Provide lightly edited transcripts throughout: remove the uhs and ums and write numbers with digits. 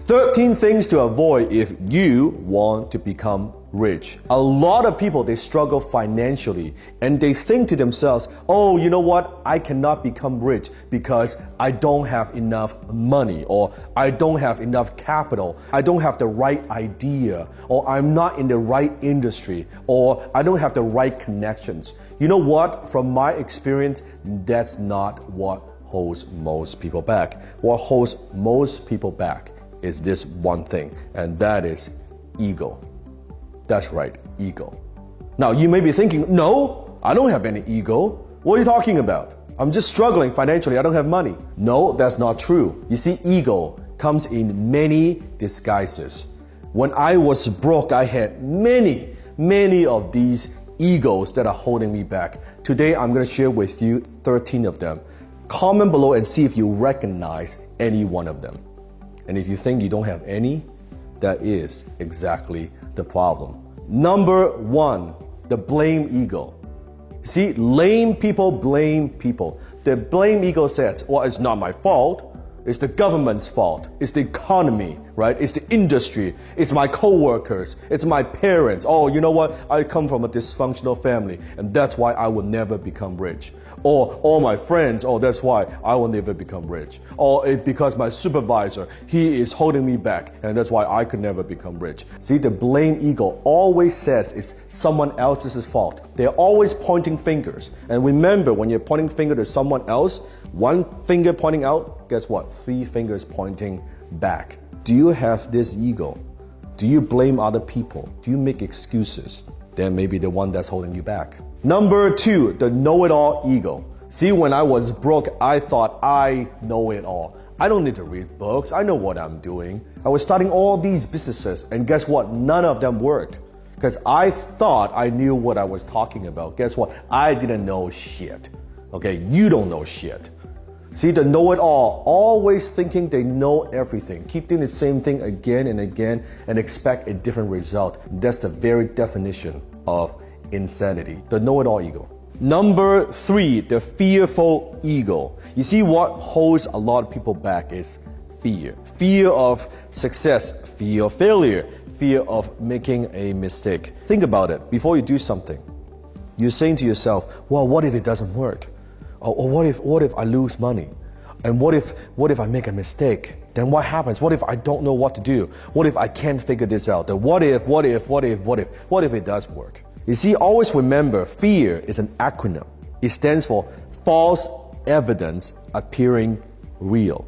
13 things to avoid if you want to become rich. A lot of people, they struggle financially and they think to themselves, oh, you know what? I cannot become rich because I don't have enough money, or I don't have enough capital. I don't have the right idea, or I'm not in the right industry, or I don't have the right connections. You know what? From my experience, that's not what holds most people back. What holds most people back is this one thing, and that is ego. That's right, ego. Now, you may be thinking, no, I don't have any ego. What are you talking about? I'm just struggling financially. I don't have money. No, that's not true. You see, ego comes in many disguises. When I was broke, I had many of these egos that are holding me back. Today, I'm going to share with you 13 of them. Comment below and see if you recognize any one of them. And if you think you don't have any, that is exactly the problem. Number 1, the blame ego. See, lame people blame people. The blame ego says, well, it's not my fault. It's the government's fault. It's the economy, right? It's the industry. It's my co-workers. It's my parents. Oh, you know what? I come from a dysfunctional family, and that's why I will never become rich. Or all my friends, oh, that's why I will never become rich. Or because my supervisor, he is holding me back, and that's why I could never become rich. See, the blame ego always says it's someone else's fault. They're always pointing fingers. And remember, when you're pointing finger to someone else, one finger pointing out, guess what? 3 fingers pointing back. Do you have this ego? Do you blame other people? Do you make excuses? Then maybe the one that's holding you back. Number 2, the know-it-all ego. See, when I was broke, I thought I know it all. I don't need to read books. I know what I'm doing. I was starting all these businesses, and guess what? None of them worked. Because I thought I knew what I was talking about. Guess what? I didn't know shit. Okay, you don't know shit. See, the know-it-all, always thinking they know everything. Keep doing the same thing again and again and expect a different result. That's the very definition of insanity, the know-it-all ego. Number 3, the fearful ego. You see, what holds a lot of people back is fear. Fear of success, fear of failure, fear of making a mistake. Think about it. Before you do something, you're saying to yourself, well, what if it doesn't work? Or what if I lose money? And what if I make a mistake? Then what happens? What if I don't know what to do? What if I can't figure this out? Then what if it does work? You see, always remember, fear is an acronym. It stands for false evidence appearing real.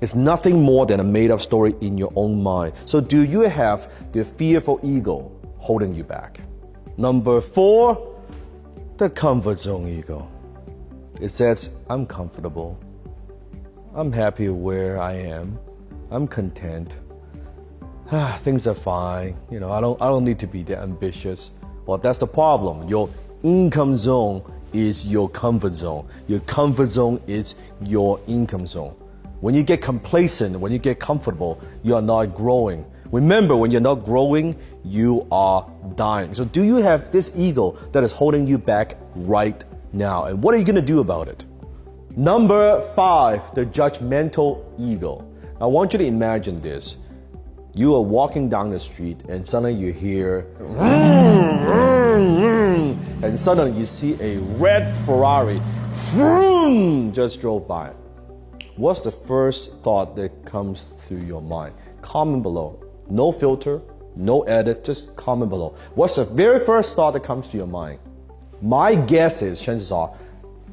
It's nothing more than a made-up story in your own mind. So do you have the fearful ego holding you back? Number 4, the comfort zone ego. It says, I'm comfortable. I'm happy where I am. I'm content. Things are fine. You know, I don't need to be that ambitious. Well, that's the problem. Your income zone is your comfort zone. Your comfort zone is your income zone. When you get complacent, when you get comfortable, you are not growing. Remember, when you're not growing, you are dying. So do you have this ego that is holding you back right now? And what are you going to do about it? Number 5, the judgmental ego. I want you to imagine this. You are walking down the street and suddenly you hear and suddenly you see a red Ferrari just drove by. What's the first thought that comes through your mind? Comment below. No filter, no edit, just comment below. What's the very first thought that comes to your mind? My guess is, chances are,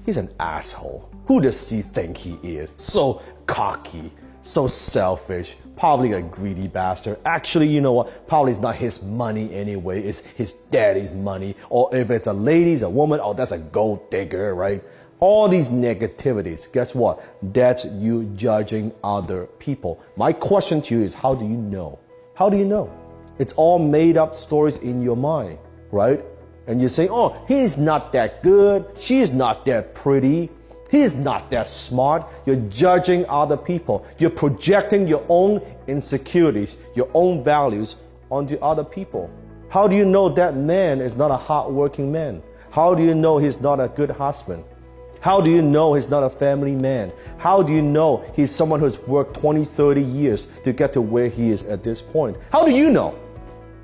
he's an asshole. Who does he think he is? So cocky, so selfish, probably a greedy bastard. Actually, you know what? Probably it's not his money anyway. It's his daddy's money. Or if it's a lady, it's a woman, oh, that's a gold digger, right? All these negativities, guess what? That's you judging other people. My question to you is, how do you know? How do you know? It's all made up stories in your mind, right? And you say, oh, he's not that good. She's not that pretty. He's not that smart. You're judging other people. You're projecting your own insecurities, your own values onto other people. How do you know that man is not a hardworking man? How do you know he's not a good husband? How do you know he's not a family man? How do you know he's someone who's worked 20, 30 years to get to where he is at this point? How do you know?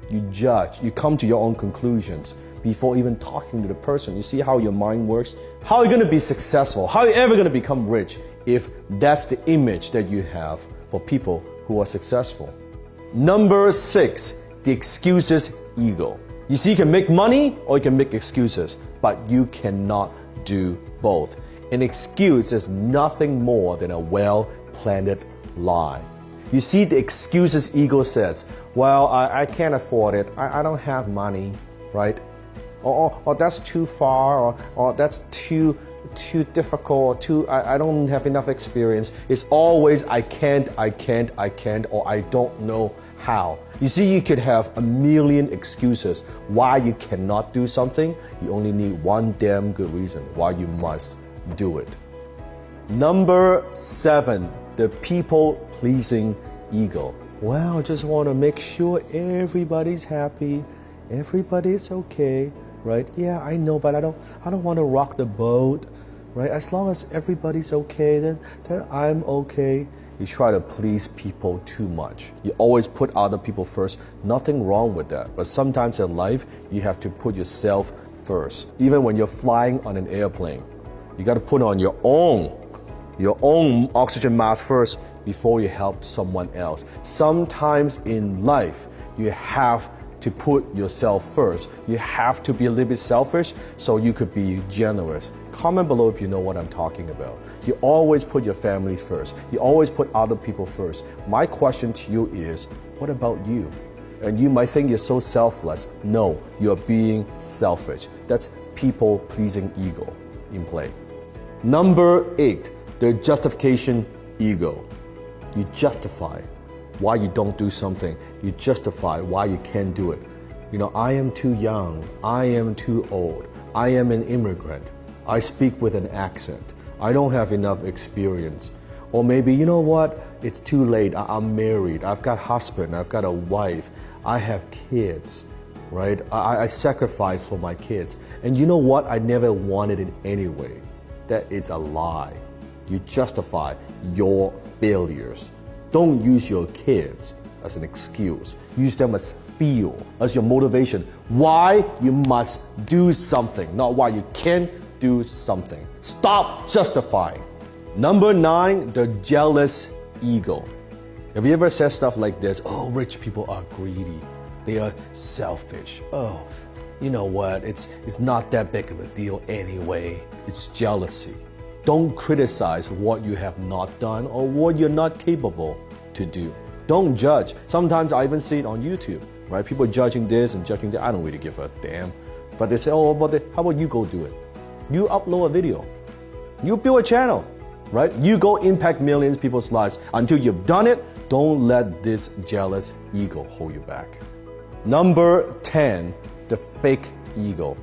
You judge, you come to your own conclusions before even talking to the person. You see how your mind works? How are you going to be successful? How are you ever going to become rich if that's the image that you have for people who are successful? Number 6, the excuses ego. You see, you can make money or you can make excuses, but you cannot do both. An excuse is nothing more than a well-planted lie. You see, the excuses ego says, well, I can't afford it. I don't have money, right? Or that's too far, or that's too difficult, I don't have enough experience. It's always I can't, or I don't know how. You see, you could have a million excuses why you cannot do something. You only need one damn good reason why you must do it. Number 7, the people-pleasing ego. Well, I just want to make sure everybody's happy, everybody's okay, right? Yeah, I know, but I don't want to rock the boat, right? As long as everybody's okay, then I'm okay. You try to please people too much. You always put other people first. Nothing wrong with that. But sometimes in life, you have to put yourself first. Even when you're flying on an airplane, you got to put on your own oxygen mask first before you help someone else. Sometimes in life, you have to put yourself first. You have to be a little bit selfish so you could be generous. Comment below if you know what I'm talking about. You always put your families first. You always put other people first. My question to you is, what about you? And you might think you're so selfless. No, you're being selfish. That's people-pleasing ego in play. Number 8, the justification ego. You justify why you don't do something. You justify why you can't do it. You know, I am too young. I am too old. I am an immigrant. I speak with an accent. I don't have enough experience. Or maybe, you know what? It's too late. I'm married. I've got a husband. I've got a wife. I have kids, right? I sacrifice for my kids. And you know what? I never wanted it anyway. That it's a lie. You justify your failures. Don't use your kids as an excuse. Use them as fuel, as your motivation. Why you must do something, not why you can't do something. Stop justifying. Number 9, the jealous ego. Have you ever said stuff like this? Oh, rich people are greedy. They are selfish. Oh, you know what? It's not that big of a deal anyway. It's jealousy. Don't criticize what you have not done or what you're not capable to do. Don't judge. Sometimes I even see it on YouTube, right? People judging this and judging that. I don't really give a damn. But they say, oh, how about you go do it? You upload a video. You build a channel, right? You go impact millions of people's lives. Until you've done it, don't let this jealous ego hold you back. Number 10, the fake ego.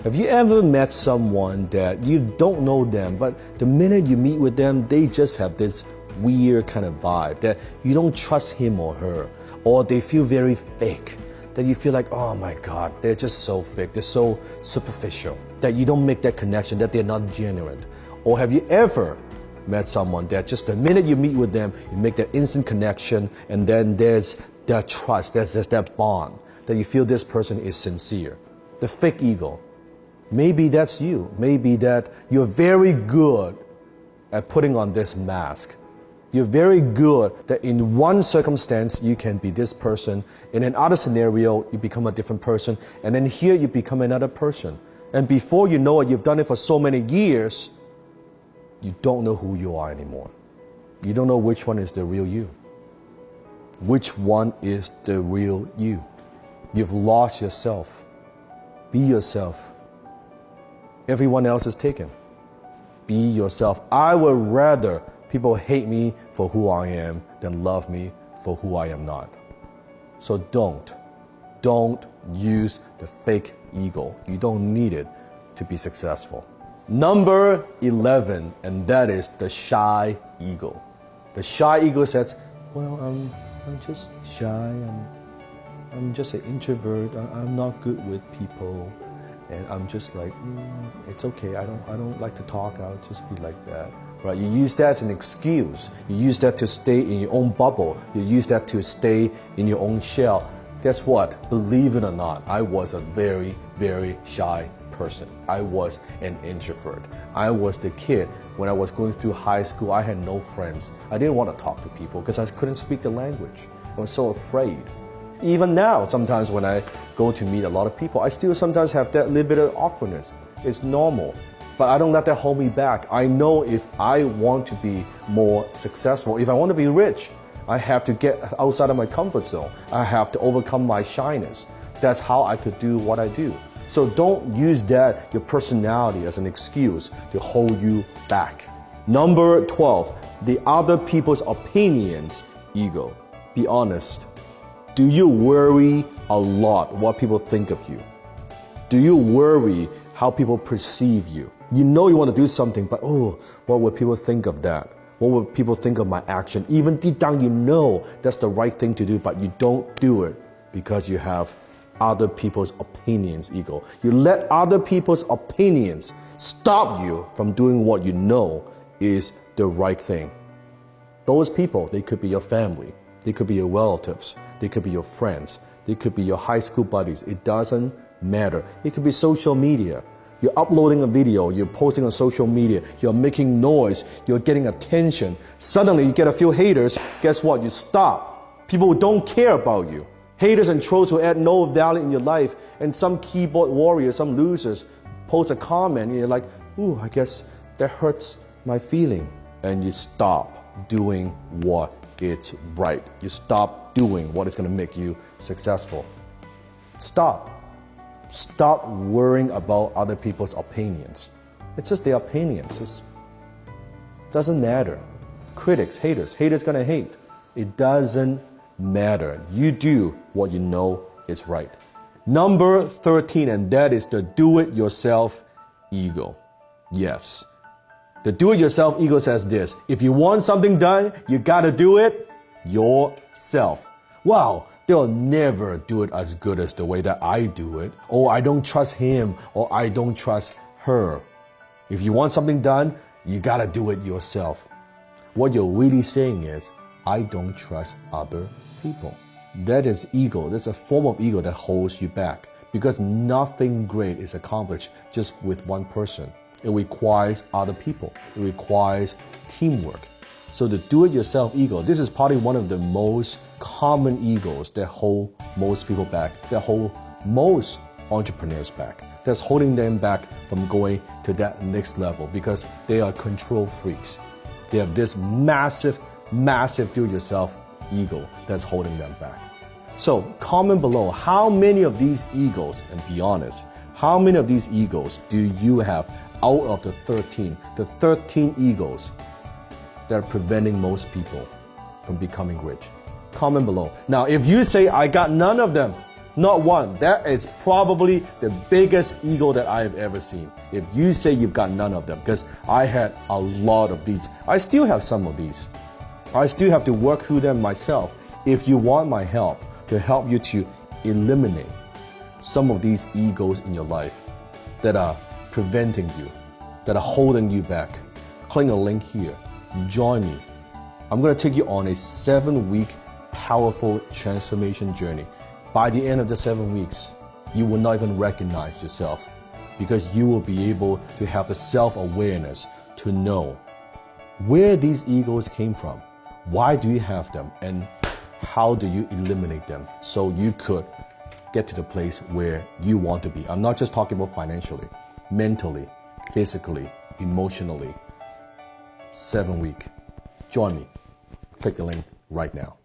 Have you ever met someone that you don't know them, but the minute you meet with them, they just have this weird kind of vibe that you don't trust him or her, or they feel very fake, that you feel like, oh my God, they're just so fake, they're so superficial, that you don't make that connection, that they're not genuine? Or have you ever met someone that just the minute you meet with them, you make that instant connection, and then there's that trust, there's that bond, that you feel this person is sincere? The fake ego. Maybe that's you. Maybe that you're very good at putting on this mask. You're very good that in one circumstance you can be this person, in another scenario you become a different person, and then here you become another person. And before you know it, you've done it for so many years, you don't know who you are anymore. You don't know which one is the real you. Which one is the real you? You've lost yourself. Be yourself. Everyone else is taken. Be yourself. I would rather people hate me for who I am than love me for who I am not. So don't use the fake ego. You don't need it to be successful. Number 11, and that is the shy ego. The shy ego says, well, I'm just shy. I'm just an introvert. I'm not good with people. And I'm just like, it's okay. I don't like to talk. I'll just be like that. Right? You use that as an excuse. You use that to stay in your own bubble. You use that to stay in your own shell. Guess what? Believe it or not, I was a very, very shy person. I was an introvert. I was the kid. When I was going through high school, I had no friends. I didn't want to talk to people because I couldn't speak the language. I was so afraid. Even now, sometimes when I go to meet a lot of people, I still sometimes have that little bit of awkwardness. It's normal. But I don't let that hold me back. I know if I want to be more successful, if I want to be rich, I have to get outside of my comfort zone. I have to overcome my shyness. That's how I could do what I do. So don't use that, your personality, as an excuse to hold you back. Number 12, the other people's opinions ego. Be honest. Do you worry a lot what people think of you? Do you worry how people perceive you? You know you want to do something, but what would people think of that? What would people think of my action? Even deep down you know that's the right thing to do, but you don't do it because you have other people's opinions ego. You let other people's opinions stop you from doing what you know is the right thing. Those people, they could be your family. They could be your relatives. They could be your friends. They could be your high school buddies. It doesn't matter. It could be social media. You're uploading a video, you're posting on social media, you're making noise, you're getting attention. Suddenly you get a few haters. Guess what? You stop. People don't care about you. Haters and trolls will add no value in your life. And some keyboard warriors, some losers, post a comment and you're like, I guess that hurts my feeling. And you stop doing what is right. You stop doing what is going to make you successful. Stop. Stop worrying about other people's opinions. It's just their opinions. It doesn't matter. Critics, haters gonna hate. It doesn't matter. You do what you know is right. Number 13, and that is the do-it-yourself ego. Yes. The do-it-yourself ego says this: if you want something done, you gotta do it yourself. Wow. They'll never do it as good as the way that I do it. Or I don't trust him, or I don't trust her. If you want something done, you gotta do it yourself. What you're really saying is, I don't trust other people. That is ego. That's a form of ego that holds you back. Because nothing great is accomplished just with one person. It requires other people. It requires teamwork. So the do-it-yourself ego, this is probably one of the most common egos that hold most people back, that hold most entrepreneurs back, that's holding them back from going to that next level because they are control freaks. They have this massive do-it-yourself ego that's holding them back. So comment below, how many of these egos, and be honest, how many of these egos do you have out of the 13? The 13 egos that are preventing most people from becoming rich. Comment below. Now, if you say, I got none of them, not one, that is probably the biggest ego that I have ever seen. If you say you've got none of them, because I had a lot of these. I still have some of these. I still have to work through them myself. If you want my help to help you to eliminate some of these egos in your life that are preventing you, that are holding you back, click a link here. Join me. I'm going to take you on a 7-week powerful transformation journey. By the end of the 7 weeks, you will not even recognize yourself because you will be able to have the self-awareness to know where these egos came from, why do you have them, and how do you eliminate them so you could get to the place where you want to be. I'm not just talking about financially, mentally, physically, emotionally. 7 week. Join me. Click the link right now.